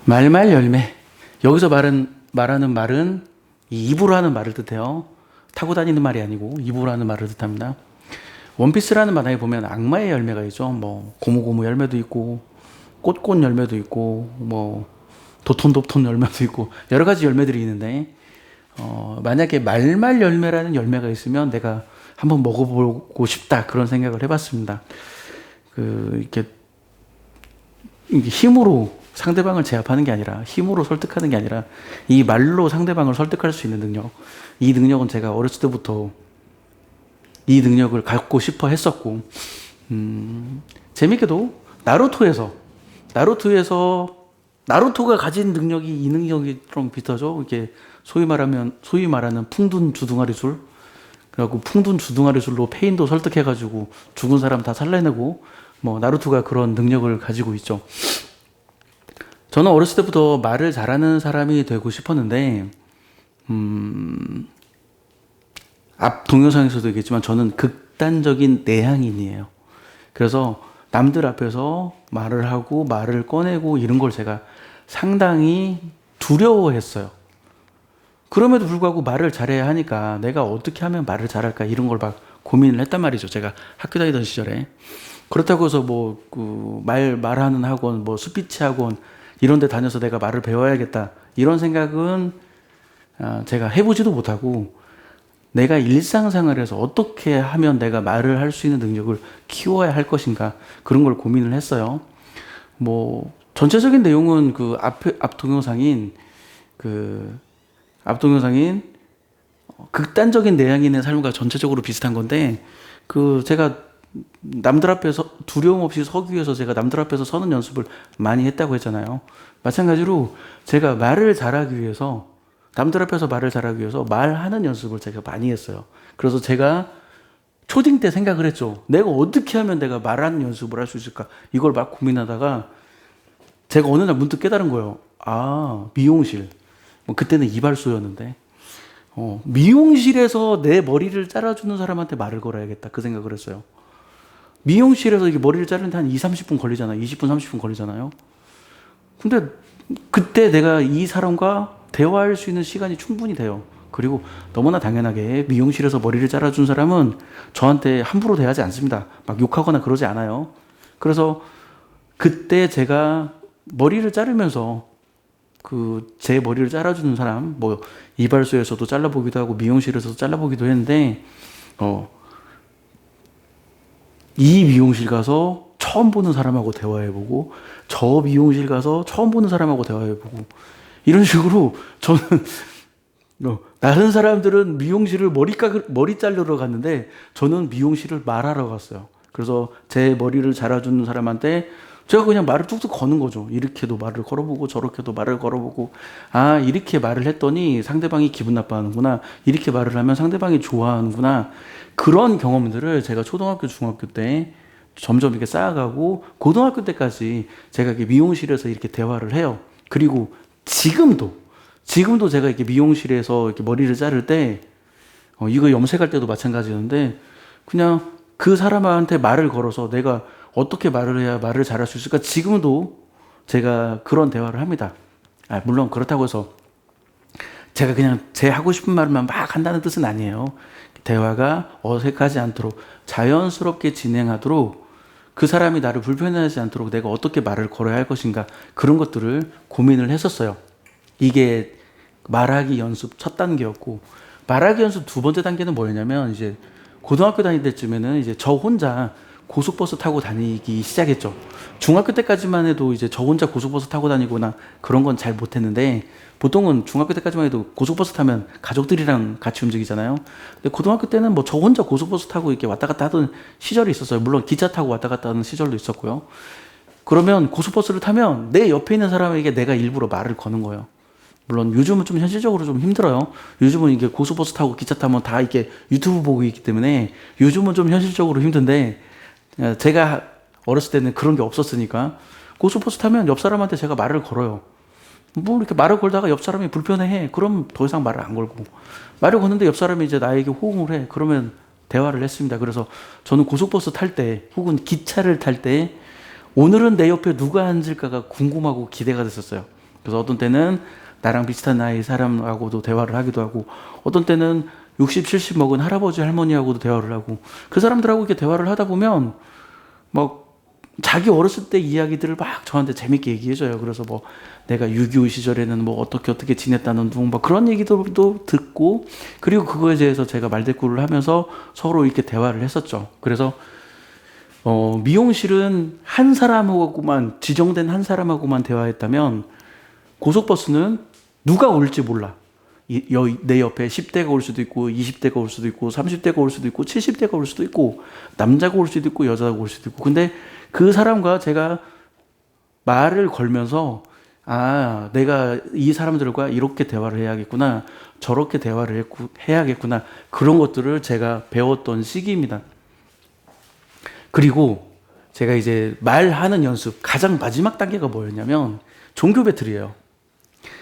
말말 열매. 여기서 말하는 말은 이 입으로 하는 말을 뜻해요. 타고 다니는 말이 아니고 입으로 하는 말을 뜻합니다. 원피스라는 만화에 보면 악마의 열매가 있죠. 뭐 고무고무 열매도 있고 꽃꽃 열매도 있고 뭐 도톤도톤 열매도 있고 여러 가지 열매들이 있는데 만약에 말말 열매라는 열매가 있으면 내가 한번 먹어보고 싶다 그런 생각을 해봤습니다. 이렇게 힘으로 상대방을 제압하는 게 아니라 힘으로 설득하는 게 아니라 이 말로 상대방을 설득할 수 있는 능력. 이 능력은 제가 어렸을 때부터 이 능력을 갖고 싶어 했었고 재밌게도 나루토가 가진 능력이 이 능력이 좀 비슷하죠. 이렇게 소위 말하는 풍둔 주둥아리술. 그래갖고 풍둔 주둥아리술로 페인도 설득해가지고 죽은 사람 다 살려내고 뭐 나루토가 그런 능력을 가지고 있죠. 저는 어렸을 때부터 말을 잘하는 사람이 되고 싶었는데 앞 동영상에서도 얘기했지만 저는 극단적인 내향인이에요. 그래서 남들 앞에서 말을 하고 말을 꺼내고 이런 걸 제가 상당히 두려워했어요. 그럼에도 불구하고 말을 잘해야 하니까 내가 어떻게 하면 말을 잘할까 이런 걸 막 고민을 했단 말이죠. 제가 학교 다니던 시절에. 그렇다고 해서 말하는 학원, 스피치 학원 이런 데 다녀서 내가 말을 배워야겠다 이런 생각은 제가 해보지도 못하고 내가 일상생활에서 어떻게 하면 내가 말을 할 수 있는 능력을 키워야 할 것인가 그런 걸 고민을 했어요. 전체적인 내용은 앞 동영상인 극단적인 내향인의 삶과 전체적으로 비슷한 건데 제가 남들 앞에서 두려움 없이 서기 위해서 제가 남들 앞에서 서는 연습을 많이 했다고 했잖아요. 마찬가지로 제가 남들 앞에서 말을 잘하기 위해서 말하는 연습을 제가 많이 했어요. 그래서 제가 초딩 때 생각을 했죠. 내가 어떻게 하면 내가 말하는 연습을 할 수 있을까? 이걸 막 고민하다가 제가 어느 날 문득 깨달은 거예요. 미용실. 그때는 이발소였는데 미용실에서 내 머리를 잘라주는 사람한테 말을 걸어야겠다 그 생각을 했어요. 미용실에서 이게 머리를 자르는데 한 20-30분 걸리잖아요. 20분, 30분 걸리잖아요. 근데 그때 내가 이 사람과 대화할 수 있는 시간이 충분히 돼요. 그리고 너무나 당연하게 미용실에서 머리를 잘라준 사람은 저한테 함부로 대하지 않습니다. 막 욕하거나 그러지 않아요. 그래서 그때 제가 머리를 자르면서 제 머리를 잘라주는 사람, 이발소에서도 잘라보기도 하고 미용실에서도 잘라보기도 했는데, 이 미용실 가서 처음 보는 사람하고 대화해보고, 저 미용실 가서 처음 보는 사람하고 대화해보고, 이런 식으로 저는, 다른 사람들은 미용실을 머리 자르러 갔는데, 저는 미용실을 말하러 갔어요. 그래서 제 머리를 잘라주는 사람한테 제가 그냥 말을 뚝뚝 거는 거죠. 이렇게도 말을 걸어보고 저렇게도 말을 걸어보고 이렇게 말을 했더니 상대방이 기분 나빠하는구나. 이렇게 말을 하면 상대방이 좋아하는구나. 그런 경험들을 제가 초등학교, 중학교 때 점점 이렇게 쌓아가고 고등학교 때까지 제가 이렇게 미용실에서 이렇게 대화를 해요. 그리고 지금도 제가 이렇게 미용실에서 이렇게 머리를 자를 때 이거 염색할 때도 마찬가지였는데 그냥 그 사람한테 말을 걸어서 내가 어떻게 말을 해야 말을 잘할 수 있을까? 지금도 제가 그런 대화를 합니다. 물론 그렇다고 해서 제가 그냥 제 하고 싶은 말만 막 한다는 뜻은 아니에요. 대화가 어색하지 않도록 자연스럽게 진행하도록 그 사람이 나를 불편해하지 않도록 내가 어떻게 말을 걸어야 할 것인가 그런 것들을 고민을 했었어요. 이게 말하기 연습 첫 단계였고 말하기 연습 두 번째 단계는 뭐였냐면 이제 고등학교 다닐 때쯤에는 이제 저 혼자 고속버스 타고 다니기 시작했죠. 중학교 때까지만 해도 이제 저 혼자 고속버스 타고 다니거나 그런 건 잘 못했는데 보통은 중학교 때까지만 해도 고속버스 타면 가족들이랑 같이 움직이잖아요. 근데 고등학교 때는 저 혼자 고속버스 타고 이렇게 왔다 갔다 하던 시절이 있었어요. 물론 기차 타고 왔다 갔다 하는 시절도 있었고요. 그러면 고속버스를 타면 내 옆에 있는 사람에게 내가 일부러 말을 거는 거예요. 물론 요즘은 좀 현실적으로 좀 힘들어요. 요즘은 이게 고속버스 타고 기차 타면 다 이렇게 유튜브 보고 있기 때문에 요즘은 좀 현실적으로 힘든데 제가 어렸을 때는 그런 게 없었으니까 고속버스 타면 옆 사람한테 제가 말을 걸어요. 이렇게 말을 걸다가 옆 사람이 불편해해. 그럼 더 이상 말을 안 걸고 말을 거는데 옆 사람이 이제 나에게 호응을 해. 그러면 대화를 했습니다. 그래서 저는 고속버스 탈 때 혹은 기차를 탈 때 오늘은 내 옆에 누가 앉을까가 궁금하고 기대가 됐었어요. 그래서 어떤 때는 나랑 비슷한 나이 사람하고도 대화를 하기도 하고, 어떤 때는 60, 70 먹은 할아버지 할머니하고도 대화를 하고, 그 사람들하고 이렇게 대화를 하다 보면 막 자기 어렸을 때 이야기들을 막 저한테 재밌게 얘기해줘요. 그래서 뭐 내가 6.25 시절에는 뭐 어떻게 지냈다는 둥, 뭐 그런 얘기도 듣고, 그리고 그거에 대해서 제가 말대꾸를 하면서 서로 이렇게 대화를 했었죠. 그래서 미용실은 한 사람하고만, 지정된 한 사람하고만 대화했다면, 고속버스는 누가 올지 몰라. 내 옆에 10대가 올 수도 있고, 20대가 올 수도 있고, 30대가 올 수도 있고, 70대가 올 수도 있고, 남자가 올 수도 있고, 여자가 올 수도 있고. 근데 그 사람과 제가 말을 걸면서, 아, 내가 이 사람들과 이렇게 대화를 해야겠구나, 저렇게 대화를 해야겠구나, 그런 것들을 제가 배웠던 시기입니다. 그리고 제가 이제 말하는 연습, 가장 마지막 단계가 뭐였냐면, 종교 배틀이에요.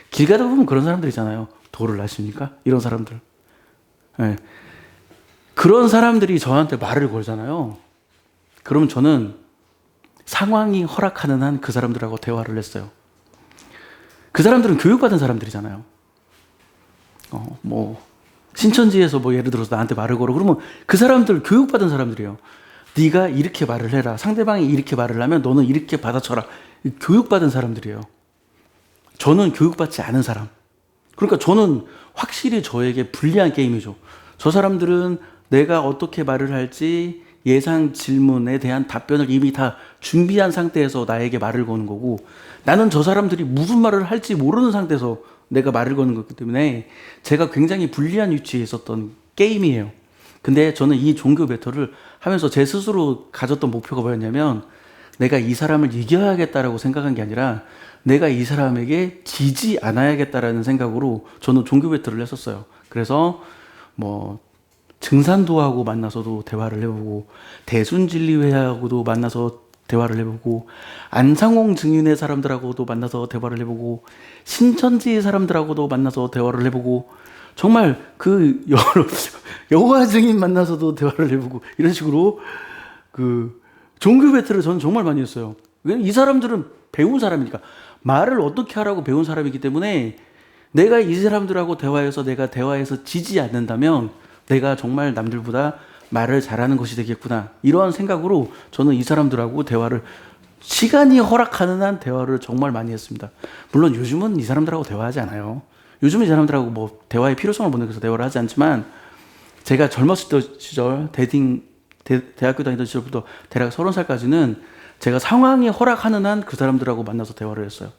길 가다 보면 그런 사람들 있잖아요. 도를 아십니까? 이런 사람들. 네. 그런 사람들이 저한테 말을 걸잖아요. 그럼 저는 상황이 허락하는 한 그 사람들하고 대화를 했어요. 그 사람들은 교육받은 사람들이잖아요. 뭐 신천지에서 뭐 예를 들어서 나한테 말을 걸어. 그러면 그 사람들 교육받은 사람들이에요. 네가 이렇게 말을 해라. 상대방이 이렇게 말을 하면 너는 이렇게 받아쳐라. 교육받은 사람들이에요. 저는 교육받지 않은 사람. 그러니까 저는 확실히 저에게 불리한 게임이죠. 저 사람들은 내가 어떻게 말을 할지 예상 질문에 대한 답변을 이미 다 준비한 상태에서 나에게 말을 거는 거고, 나는 저 사람들이 무슨 말을 할지 모르는 상태에서 내가 말을 거는 거기 때문에 제가 굉장히 불리한 위치에 있었던 게임이에요. 근데 저는 이 종교 배틀을 하면서 제 스스로 가졌던 목표가 뭐였냐면, 내가 이 사람을 이겨야겠다라고 생각한 게 아니라 내가 이 사람에게 지지 않아야겠다라는 생각으로 저는 종교 배틀을 했었어요. 그래서 뭐 증산도하고 만나서도 대화를 해보고, 대순진리회하고도 만나서 대화를 해보고, 안상홍 증인의 사람들하고도 만나서 대화를 해보고, 신천지 사람들하고도 만나서 대화를 해보고, 정말 그 여호와 증인 만나서도 대화를 해보고, 이런 식으로 그 종교 배틀을 저는 정말 많이 했어요. 이 사람들은 배운 사람이니까, 말을 어떻게 하라고 배운 사람이기 때문에 내가 이 사람들하고 대화해서 내가 대화해서 지지 않는다면 내가 정말 남들보다 말을 잘하는 것이 되겠구나, 이러한 생각으로 저는 이 사람들하고 대화를, 시간이 허락하는 한 대화를 정말 많이 했습니다. 물론 요즘은 이 사람들하고 대화하지 않아요. 요즘은 이 사람들하고 뭐 대화의 필요성을 못 느껴서 대화를 하지 않지만, 제가 젊었을 시절 대학교 다니던 시절부터 대략 30살까지는 제가 상황이 허락하는 한 그 사람들하고 만나서 대화를 했어요.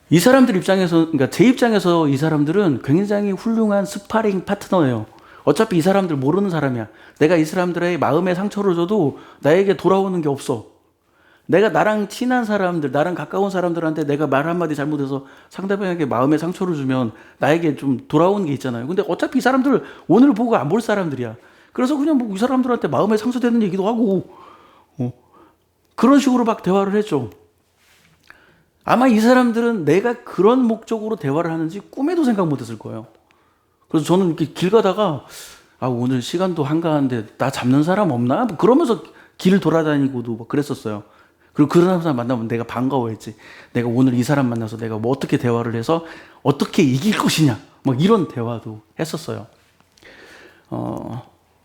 이 사람들 입장에서, 그러니까 제 입장에서 이 사람들은 굉장히 훌륭한 스파링 파트너예요. 어차피 이 사람들 모르는 사람이야. 내가 이 사람들의 마음의 상처를 줘도 나에게 돌아오는 게 없어. 내가 나랑 친한 사람들, 나랑 가까운 사람들한테 내가 말 한마디 잘못해서 상대방에게 마음의 상처를 주면 나에게 좀 돌아오는 게 있잖아요. 근데 어차피 이 사람들 오늘 보고 안 볼 사람들이야. 그래서 그냥 뭐 이 사람들한테 마음에 상처되는 얘기도 하고, 그런 식으로 막 대화를 했죠. 아마 이 사람들은 내가 그런 목적으로 대화를 하는지 꿈에도 생각 못 했을 거예요. 그래서 저는 이렇게 길 가다가, 아, 오늘 시간도 한가한데 나 잡는 사람 없나? 뭐 그러면서 길 돌아다니고도 막 그랬었어요. 그리고 그런 사람 만나면 내가 반가워했지. 내가 오늘 이 사람 만나서 내가 뭐 어떻게 대화를 해서 어떻게 이길 것이냐, 막 이런 대화도 했었어요.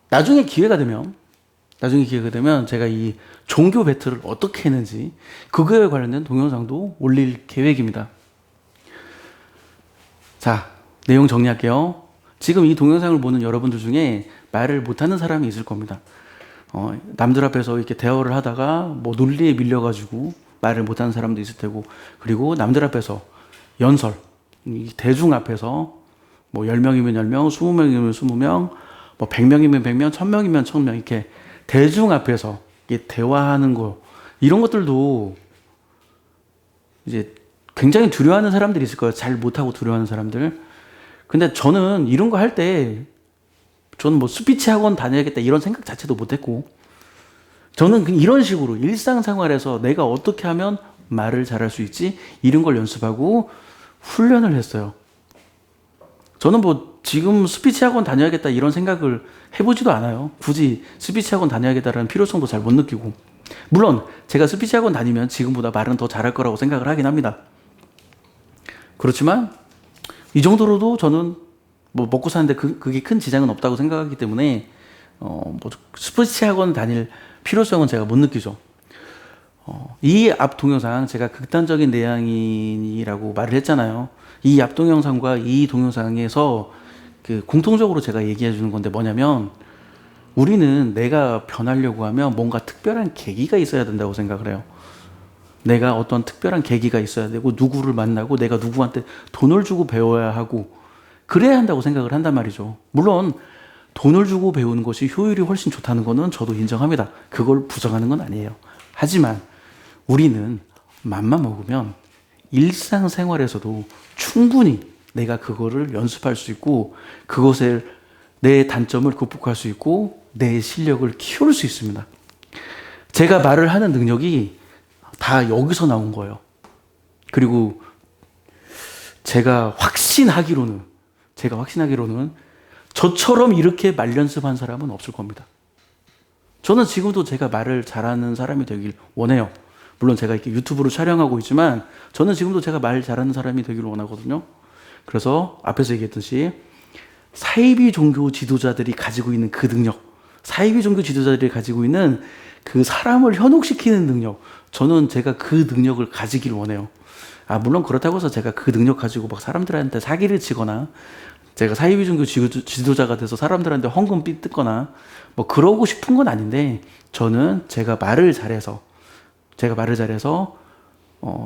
나중에 기회가 되면 제가 이 종교 배틀을 어떻게 했는지 그거에 관련된 동영상도 올릴 계획입니다. 자, 내용 정리할게요. 지금 이 동영상을 보는 여러분들 중에 말을 못하는 사람이 있을 겁니다. 남들 앞에서 이렇게 대화를 하다가 뭐 논리에 밀려가지고 말을 못하는 사람도 있을 테고, 그리고 남들 앞에서 연설, 대중 앞에서 뭐 10명이면 10명, 20명이면 20명, 뭐 100명이면 100명, 1000명이면 1000명, 이렇게 대중 앞에서 이게 대화하는 거, 이런 것들도 이제 굉장히 두려워하는 사람들이 있을 거예요. 잘 못하고 두려워하는 사람들. 근데 저는 이런 거 할 때, 저는 뭐 스피치 학원 다녀야겠다 이런 생각 자체도 못했고, 저는 이런 식으로 일상생활에서 내가 어떻게 하면 말을 잘할 수 있지, 이런 걸 연습하고 훈련을 했어요. 저는 뭐 지금 스피치 학원 다녀야겠다 이런 생각을 해보지도 않아요. 굳이 스피치 학원 다녀야겠다라는 필요성도 잘 못 느끼고, 물론 제가 스피치 학원 다니면 지금보다 말은 더 잘할 거라고 생각을 하긴 합니다. 그렇지만 이 정도로도 저는 뭐 먹고 사는데 그게 큰 지장은 없다고 생각하기 때문에 뭐 스포츠 학원 다닐 필요성은 제가 못 느끼죠. 이 앞 동영상 제가 극단적인 내향인이라고 말을 했잖아요. 이 앞 동영상과 이 동영상에서 그 공통적으로 제가 얘기해 주는 건데 뭐냐면 우리는 내가 변하려고 하면 뭔가 특별한 계기가 있어야 된다고 생각을 해요. 내가 어떤 특별한 계기가 있어야 되고 누구를 만나고 내가 누구한테 돈을 주고 배워야 하고 그래야 한다고 생각을 한단 말이죠. 물론 돈을 주고 배우는 것이 효율이 훨씬 좋다는 거는 저도 인정합니다. 그걸 부정하는 건 아니에요. 하지만 우리는 맘만 먹으면 일상생활에서도 충분히 내가 그거를 연습할 수 있고 그것에 내 단점을 극복할 수 있고 내 실력을 키울 수 있습니다. 제가 말을 하는 능력이 다 여기서 나온 거예요. 그리고 제가 확신하기로는 저처럼 이렇게 말 연습한 사람은 없을 겁니다. 저는 지금도 제가 말을 잘하는 사람이 되길 원해요. 물론 제가 이렇게 유튜브로 촬영하고 있지만 저는 지금도 제가 말 잘하는 사람이 되길 원하거든요. 그래서 앞에서 얘기했듯이 사이비 종교 지도자들이 가지고 있는 그 능력, 사이비 종교 지도자들이 가지고 있는 그 사람을 현혹시키는 능력, 저는 제가 그 능력을 가지길 원해요. 물론 그렇다고 해서 제가 그 능력 가지고 막 사람들한테 사기를 치거나 제가 사이비 종교 지도자가 돼서 사람들한테 헌금 삐뜯거나 뭐 그러고 싶은 건 아닌데 저는 제가 말을 잘해서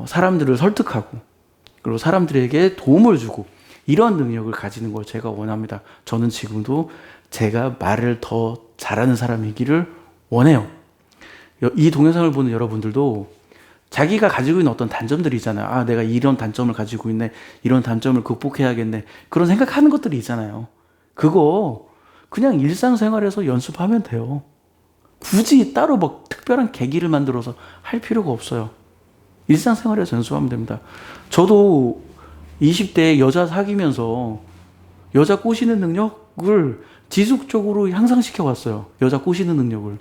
사람들을 설득하고 그리고 사람들에게 도움을 주고 이런 능력을 가지는 걸 제가 원합니다. 저는 지금도 제가 말을 더 잘하는 사람이기를 원해요. 이 동영상을 보는 여러분들도 자기가 가지고 있는 어떤 단점들이 있잖아요. 내가 이런 단점을 가지고 있네. 이런 단점을 극복해야겠네. 그런 생각하는 것들이 있잖아요. 그거 그냥 일상생활에서 연습하면 돼요. 굳이 따로 뭐 특별한 계기를 만들어서 할 필요가 없어요. 일상생활에서 연습하면 됩니다. 저도 20대 여자 사귀면서 여자 꼬시는 능력을 지속적으로 향상시켜 왔어요. 여자 꼬시는 능력을.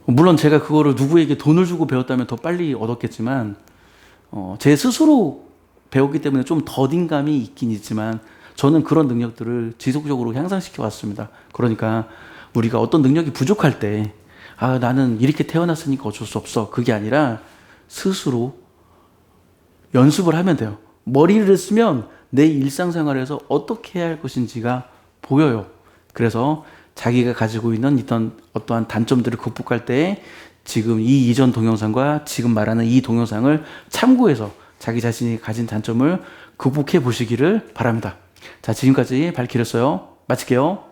물론 제가 그거를 누구에게 돈을 주고 배웠다면 더 빨리 얻었겠지만 제 스스로 배웠기 때문에 좀 더딘감이 있긴 있지만 저는 그런 능력들을 지속적으로 향상시켜 왔습니다. 그러니까 우리가 어떤 능력이 부족할 때 나는 이렇게 태어났으니까 어쩔 수 없어. 그게 아니라 스스로 연습을 하면 돼요. 머리를 쓰면 내 일상생활에서 어떻게 해야 할 것인지가 보여요. 그래서 자기가 가지고 있는 어떠한 단점들을 극복할 때 지금 이 이전 동영상과 지금 말하는 이 동영상을 참고해서 자기 자신이 가진 단점을 극복해 보시기를 바랍니다. 자, 지금까지 발키렸어요. 마칠게요.